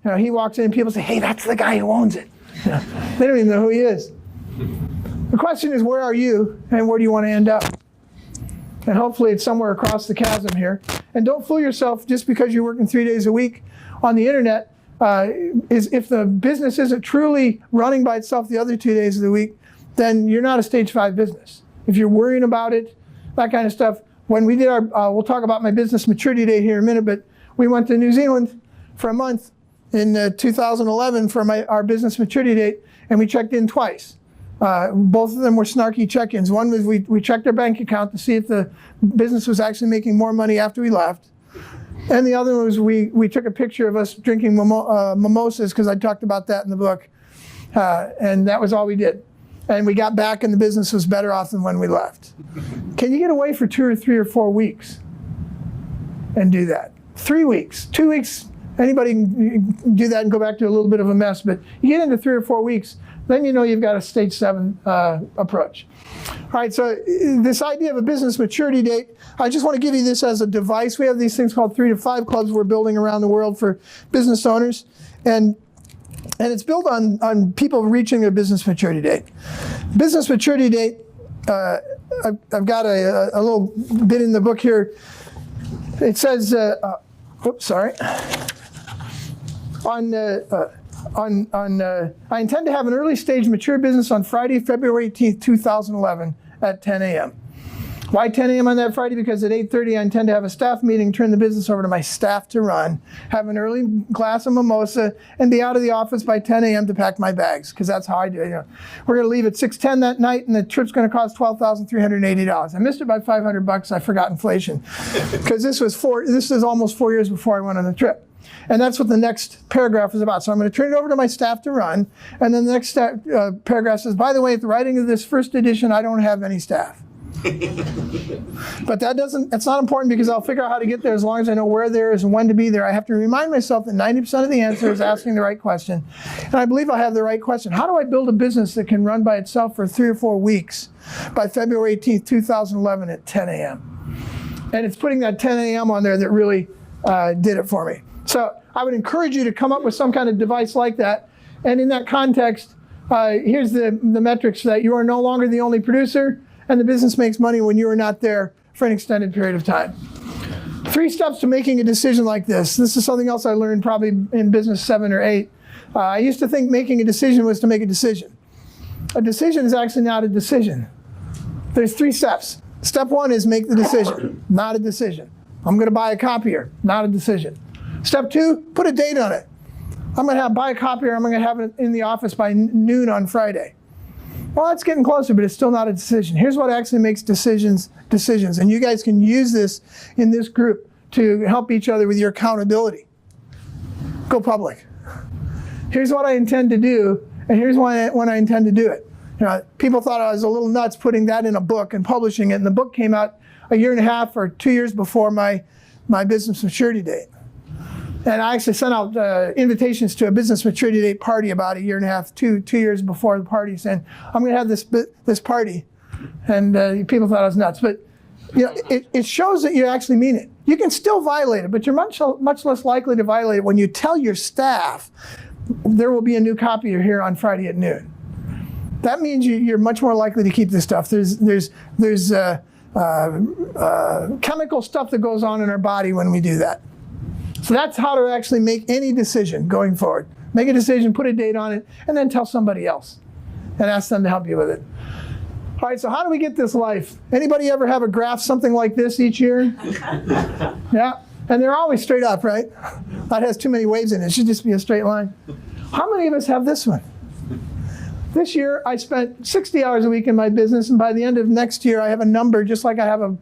You know, he walks in and people say, hey, that's the guy who owns it. You know, they don't even know who he is. The question is, where are you and where do you want to end up? And hopefully it's somewhere across the chasm here. And don't fool yourself just because you're working 3 days a week on the internet. If the business isn't truly running by itself the other 2 days of the week, then you're not a stage 5 business. If you're worrying about it, that kind of stuff. When we did we'll talk about my business maturity date here in a minute, but we went to New Zealand for a month in 2011 for our business maturity date, and we checked in twice. Both of them were snarky check-ins. One was we checked our bank account to see if the business was actually making more money after we left. And the other one was we took a picture of us drinking mimosas, because I talked about that in the book. And that was all we did. And we got back and the business was better off than when we left. Can you get away for 2 or 3 or 4 weeks and do that? 3 weeks, 2 weeks, anybody can do that and go back to a little bit of a mess, but you get into 3 or 4 weeks, then you know you've got a stage 7 approach. All right, so this idea of a business maturity date, I just want to give you this as a device. We have these things called 3 to 5 clubs we're building around the world for business owners, and it's built on people reaching their business maturity date. Business maturity date, I've got a little bit in the book here. It says, oops, sorry. I intend to have an early stage mature business on Friday, February 18th, 2011 at 10 a.m. Why 10 a.m. on that Friday? Because at 8:30 I intend to have a staff meeting, turn the business over to my staff to run, have an early glass of mimosa, and be out of the office by 10 a.m. to pack my bags, because that's how I do it. We're going to leave at 6:10 that night, and the trip's going to cost $12,380. I missed it by $500. I forgot inflation, because this is almost 4 years before I went on the trip. And that's what the next paragraph is about. So I'm going to turn it over to my staff to run, and then the next paragraph says, by the way, at the writing of this first edition, I don't have any staff. But it's not important, because I'll figure out how to get there as long as I know where there is and when to be there. I have to remind myself that 90% of the answer is asking the right question. And I believe I have the right question. How do I build a business that can run by itself for 3 or 4 weeks by February 18th, 2011 at 10 a.m.? And it's putting that 10 a.m. on there that really did it for me. So I would encourage you to come up with some kind of device like that. And in that context, here's the metrics: that you are no longer the only producer, and the business makes money when you are not there for an extended period of time. 3 steps to making a decision like this. This is something else I learned probably in business 7 or 8. I used to think making a decision was to make a decision. A decision is actually not a decision. There's 3 steps. Step 1 is make the decision, not a decision. I'm going to buy a copier, not a decision. Step 2, put a date on it. I'm going to buy a copier, I'm going to have it in the office by noon on Friday. Well, that's getting closer, but it's still not a decision. Here's what actually makes decisions. And you guys can use this in this group to help each other with your accountability. Go public. Here's what I intend to do, and here's when I intend to do it. People thought I was a little nuts putting that in a book and publishing it, and the book came out 1.5 years or 2 years before my business maturity date. And I actually sent out invitations to a business maturity date party about 1.5 years, 2 years before the party, saying, I'm going to have this party. And people thought I was nuts. But it shows that you actually mean it. You can still violate it, but you're much less likely to violate it when you tell your staff, there will be a new copier here on Friday at noon. That means you're much more likely to keep this stuff. There's chemical stuff that goes on in our body when we do that. So that's how to actually make any decision going forward. Make a decision, put a date on it, and then tell somebody else and ask them to help you with it. All right, so how do we get this life? Anybody ever have a graph something like this each year? Yeah, and they're always straight up, right? That has too many waves in it. It should just be a straight line. How many of us have this one? This year, I spent 60 hours a week in my business, and by the end of next year, I have a number, just like I have a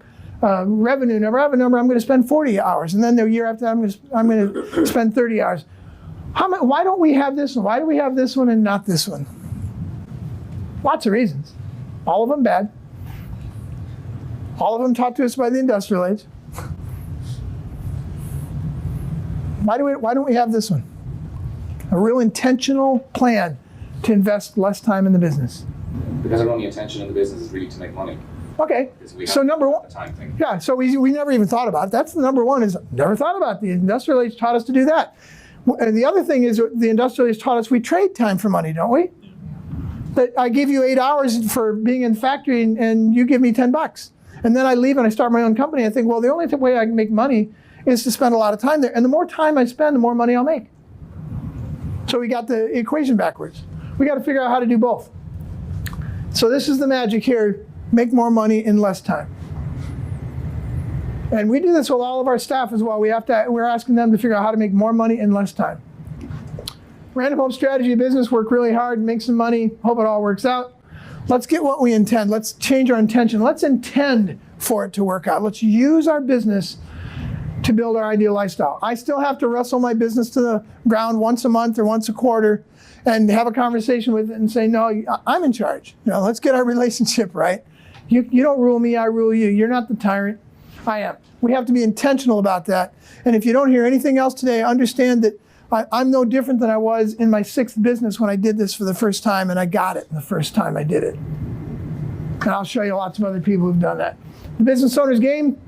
revenue number. I have a number, I'm going to spend 40 hours. And then the year after that, I'm going to spend 30 hours. Why don't we have this one? Why do we have this one and not this one? Lots of reasons. All of them bad. All of them taught to us by the industrial age. Why don't we have this one? A real intentional plan to invest less time in the business. Because our only intention in the business is really to make money. Okay, so number 1, time thing. Yeah, so we never even thought about it. That's the number 1, is never thought about it. The industrial age taught us to do that. And the other thing is the industrial age taught us we trade time for money, don't we? That I give you 8 hours for being in the factory and you give me $10. And then I leave and I start my own company. I think, well, the only way I can make money is to spend a lot of time there. And the more time I spend, the more money I'll make. So we got the equation backwards. We got to figure out how to do both. So this is the magic here. Make more money in less time. And we do this with all of our staff as well. We're asking them to figure out how to make more money in less time. Random Home Strategy business, work really hard, make some money, hope it all works out. Let's get what we intend. Let's change our intention. Let's intend for it to work out. Let's use our business to build our ideal lifestyle. I still have to wrestle my business to the ground once a month or once a quarter and have a conversation with it and say, no, I'm in charge. Let's get our relationship right. You don't rule me, I rule you. You're not the tyrant. I am. We have to be intentional about that. And if you don't hear anything else today, understand that I'm no different than I was in my 6th business when I did this for the first time, and I got it the first time I did it. And I'll show you lots of other people who've done that. The business owner's game.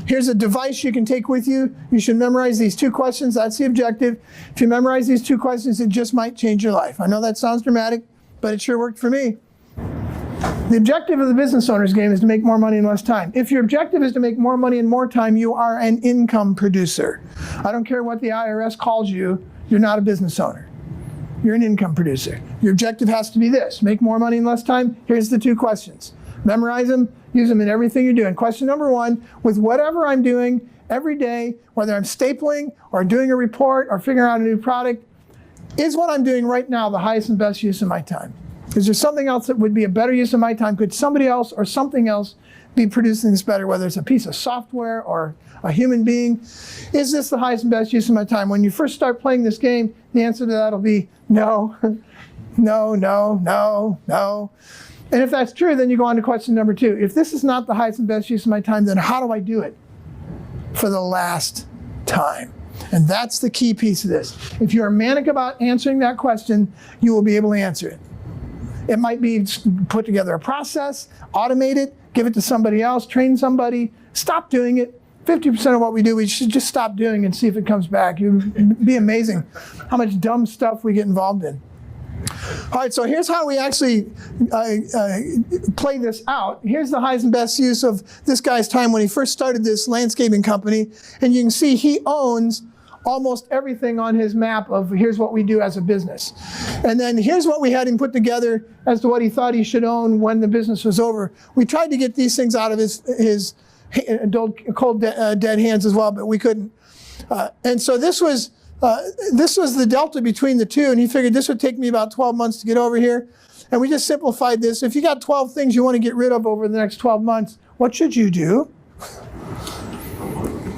Here's a device you can take with you. You should memorize these 2 questions. That's the objective. If you memorize these 2 questions, it just might change your life. I know that sounds dramatic, but it sure worked for me. The objective of the business owner's game is to make more money in less time. If your objective is to make more money in more time, you are an income producer. I don't care what the IRS calls you, you're not a business owner. You're an income producer. Your objective has to be this: make more money in less time. Here's the 2 questions. Memorize them, use them in everything you're doing. Question number 1, with whatever I'm doing every day, whether I'm stapling or doing a report or figuring out a new product, is what I'm doing right now the highest and best use of my time? Is there something else that would be a better use of my time? Could somebody else or something else be producing this better, whether it's a piece of software or a human being? Is this the highest and best use of my time? When you first start playing this game, the answer to that will be no, no, no, no, no. And if that's true, then you go on to question number 2. If this is not the highest and best use of my time, then how do I do it for the last time? And that's the key piece of this. If you're manic about answering that question, you will be able to answer it. It might be put together a process, automate it, give it to somebody else, train somebody, stop doing it. 50% of what we do, we should just stop doing and see if it comes back. It would be amazing how much dumb stuff we get involved in. All right, so here's how we actually play this out. Here's the highest and best use of this guy's time when he first started this landscaping company. And you can see he owns almost everything on his map of here's what we do as a business. And then here's what we had him put together as to what he thought he should own when the business was over. We tried to get these things out of his cold, dead hands as well, but we couldn't. And so this was the delta between the 2, and he figured this would take me about 12 months to get over here. And we just simplified this. If you got 12 things you want to get rid of over the next 12 months, what should you do?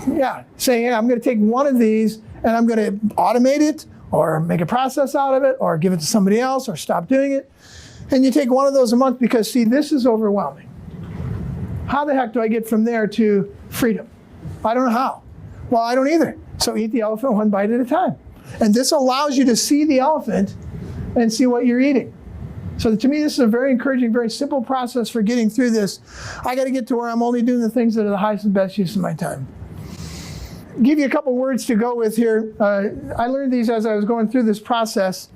Yeah, saying, yeah, I'm going to take one of these and I'm going to automate it or make a process out of it or give it to somebody else or stop doing it. And you take one of those a month because, see, this is overwhelming. How the heck do I get from there to freedom? I don't know how. Well, I don't either. So eat the elephant one bite at a time. And this allows you to see the elephant and see what you're eating. So to me, this is a very encouraging, very simple process for getting through this. I got to get to where I'm only doing the things that are the highest and best use of my time. Give you a couple words to go with here. I learned these as I was going through this process.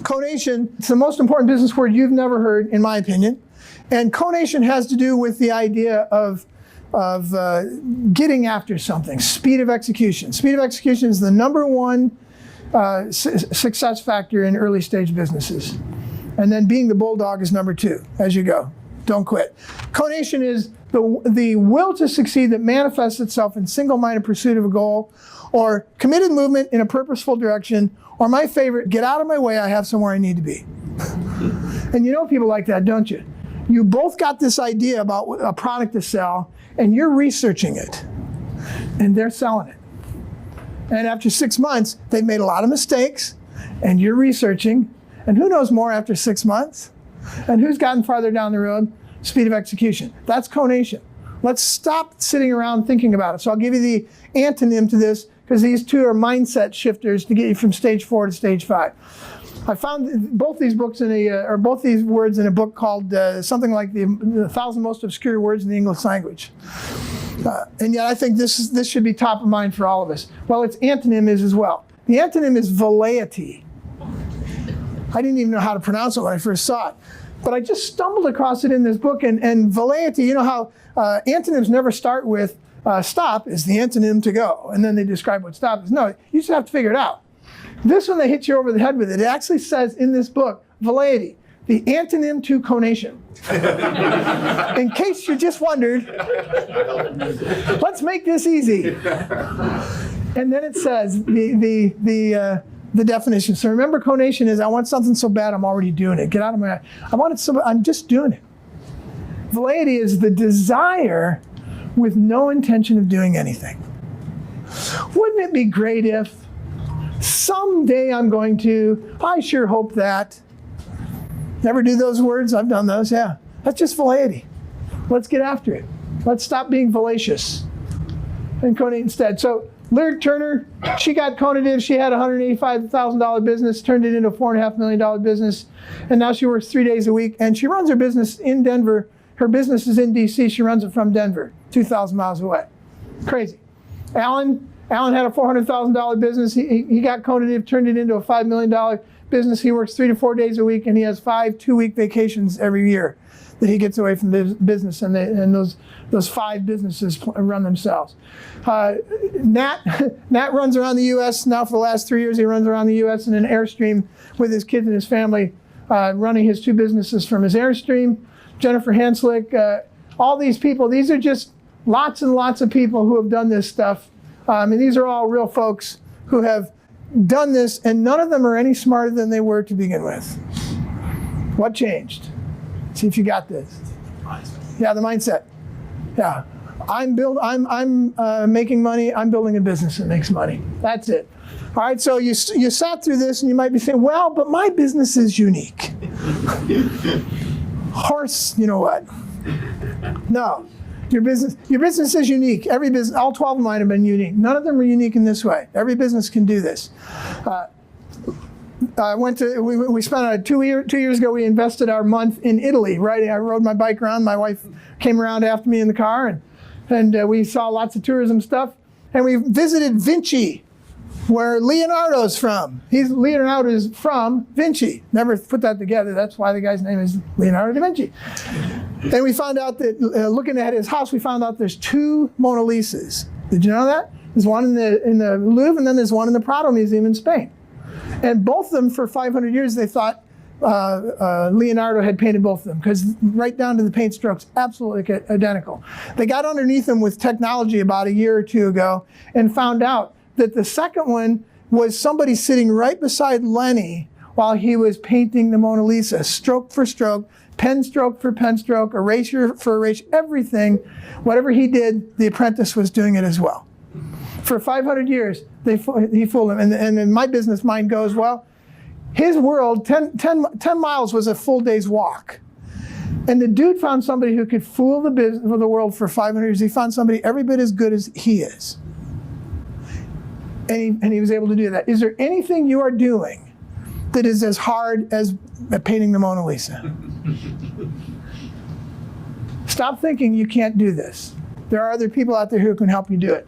Conation, it's the most important business word you've never heard, in my opinion. And conation has to do with the idea of getting after something, speed of execution. Speed of execution is the number 1 success factor in early stage businesses. And then being the bulldog is number 2 as you go. Don't quit. Conation is the will to succeed that manifests itself in single-minded pursuit of a goal, or committed movement in a purposeful direction, or my favorite, get out of my way, I have somewhere I need to be. And you know people like that, don't you? You both got this idea about a product to sell, and you're researching it, and they're selling it. And after 6 months, they've made a lot of mistakes, and you're researching, and who knows more after 6 months? And who's gotten farther down the road? Speed of execution. That's conation. Let's stop sitting around thinking about it. So I'll give you the antonym to this, because these 2 are mindset shifters to get you from stage 4 to stage 5. I found both these books both these words in a book called something like the 1,000 Most Obscure Words in the English Language. And yet I think this should be top of mind for all of us. Well, its antonym is as well. The antonym is velleity. I didn't even know how to pronounce it when I first saw it. But I just stumbled across it in this book, and velleity, you know how antonyms never start with stop is the antonym to go, and then they describe what stop is. No, you just have to figure it out. This one, they hit you over the head with it. It actually says in this book, velleity, the antonym to conation. In case you just wondered, let's make this easy. And then it says the definition. So remember, conation is I want something so bad I'm already doing it. Get out of my eye. I want it so I'm just doing it. Velleity is the desire with no intention of doing anything. Wouldn't it be great if someday I'm going to, I sure hope that. Never do those words? I've done those, yeah. That's just velleity. Let's get after it. Let's stop being fallacious and conate instead. So Lyric Turner, she got conative. She had a $185,000 business, turned it into a $4.5 million business, and now she works 3 days a week, and she runs her business in Denver. Her business is in D.C. She runs it from Denver, 2,000 miles away. Crazy. Alan had a $400,000 business. He got conative, turned it into a $5 million business. He works 3 to 4 days a week, and he has 5 2-week vacations every year that he gets away from the business, and those 5 businesses run themselves. Nat runs around the U.S. now for the last 3 years. He runs around the U.S. in an Airstream with his kids and his family, running his 2 businesses from his Airstream. Jennifer Hanslick, all these people, these are just lots and lots of people who have done this stuff. And these are all real folks who have done this, and none of them are any smarter than they were to begin with. What changed? See if you got this. Yeah, the mindset. Yeah, I'm making money. I'm building a business that makes money. That's it. All right, so you sat through this, and you might be saying, well, but my business is unique. Horse, you know what? No. Your business is unique. Every business, all 12 of mine have been unique. None of them are unique in this way. Every business can do this. We spent 2 years ago, we invested our month in Italy, right? I rode my bike around. My wife came around after me in the car, and we saw lots of tourism stuff. And we visited Vinci, where Leonardo's from. Leonardo is from Vinci. Never put that together. That's why the guy's name is Leonardo da Vinci. And we found out that, looking at his house, we found out there's 2 Mona Lisas. Did you know that? There's one in the Louvre, and then there's one in the Prado Museum in Spain. And both of them, for 500 years, they thought Leonardo had painted both of them, because right down to the paint strokes, absolutely identical. They got underneath them with technology about a year or 2 ago and found out that the second one was somebody sitting right beside Lenny while he was painting the Mona Lisa, stroke for stroke, pen stroke for pen stroke, erasure for erasure, everything. Whatever he did, the apprentice was doing it as well. For 500 years, he fooled him. And in my business mind goes, well, his world, 10 miles was a full day's walk. And the dude found somebody who could fool the world for 500 years. He found somebody every bit as good as he is. And he was able to do that. Is there anything you are doing that is as hard as painting the Mona Lisa? Stop thinking you can't do this. There are other people out there who can help you do it.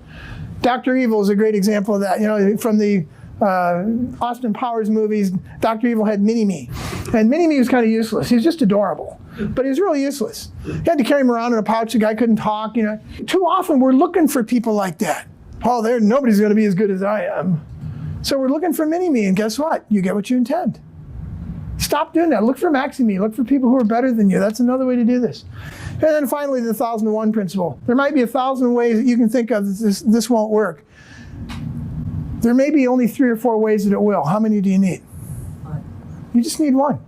Dr. Evil is a great example of that. You know, from the Austin Powers movies, Dr. Evil had Mini-Me. And Mini-Me was kind of useless. He was just adorable, but he was really useless. You had to carry him around in a pouch. The guy couldn't talk. You know, too often we're looking for people like that. Oh, nobody's going to be as good as I am. So we're looking for Mini-Me, and guess what? You get what you intend. Stop doing that. Look for Maxi-Me. Look for people who are better than you. That's another way to do this. And then finally, the 1,001 principle. There might be 1,000 ways that you can think of that this won't work. There may be only 3 or 4 ways that it will. How many do you need? 1. You just need 1.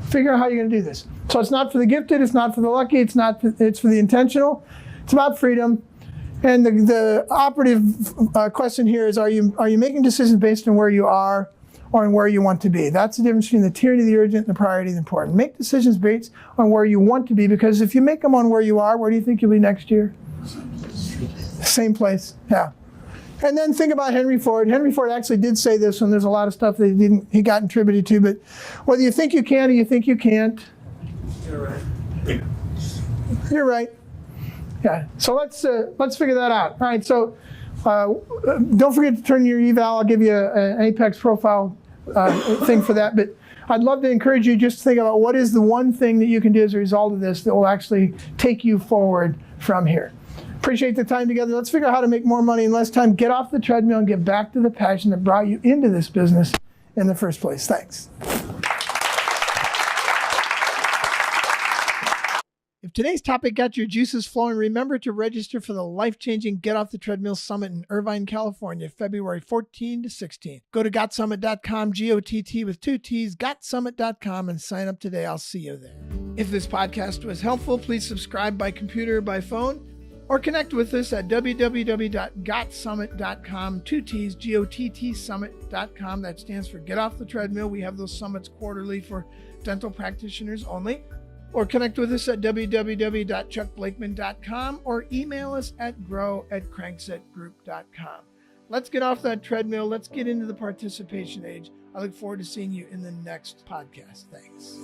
Figure out how you're going to do this. So it's not for the gifted. It's not for the lucky. It's for the intentional. It's about freedom. And the operative question here is, are you making decisions based on where you are or on where you want to be? That's the difference between the tyranny, the urgent, and the priority, the important. Make decisions based on where you want to be, because if you make them on where you are, where do you think you'll be next year? Same place, yeah. And then think about Henry Ford. Henry Ford actually did say this, and there's a lot of stuff that he got attributed to, but whether you think you can or you think you can't, you're right. You're right. Yeah, so let's figure that out. All right, so don't forget to turn your eval. I'll give you an Apex profile thing for that. But I'd love to encourage you just to think about what is the one thing that you can do as a result of this that will actually take you forward from here. Appreciate the time together. Let's figure out how to make more money in less time. Get off the treadmill and get back to the passion that brought you into this business in the first place. Thanks. If today's topic got your juices flowing, remember to register for the life-changing Get Off the Treadmill Summit in Irvine, California, February 14 to 16. Go to gotsummit.com, G-O-T-T with 2 T's, gotsummit.com, and sign up today. I'll see you there. If this podcast was helpful, please subscribe by computer or by phone, or connect with us at www.gotsummit.com, 2 T's, G-O-T-T summit.com. That stands for Get Off the Treadmill. We have those summits quarterly for dental practitioners only. Or connect with us at www.chuckblakeman.com or email us at grow@cranksetgroup.com. Let's get off that treadmill. Let's get into the participation age. I look forward to seeing you in the next podcast. Thanks.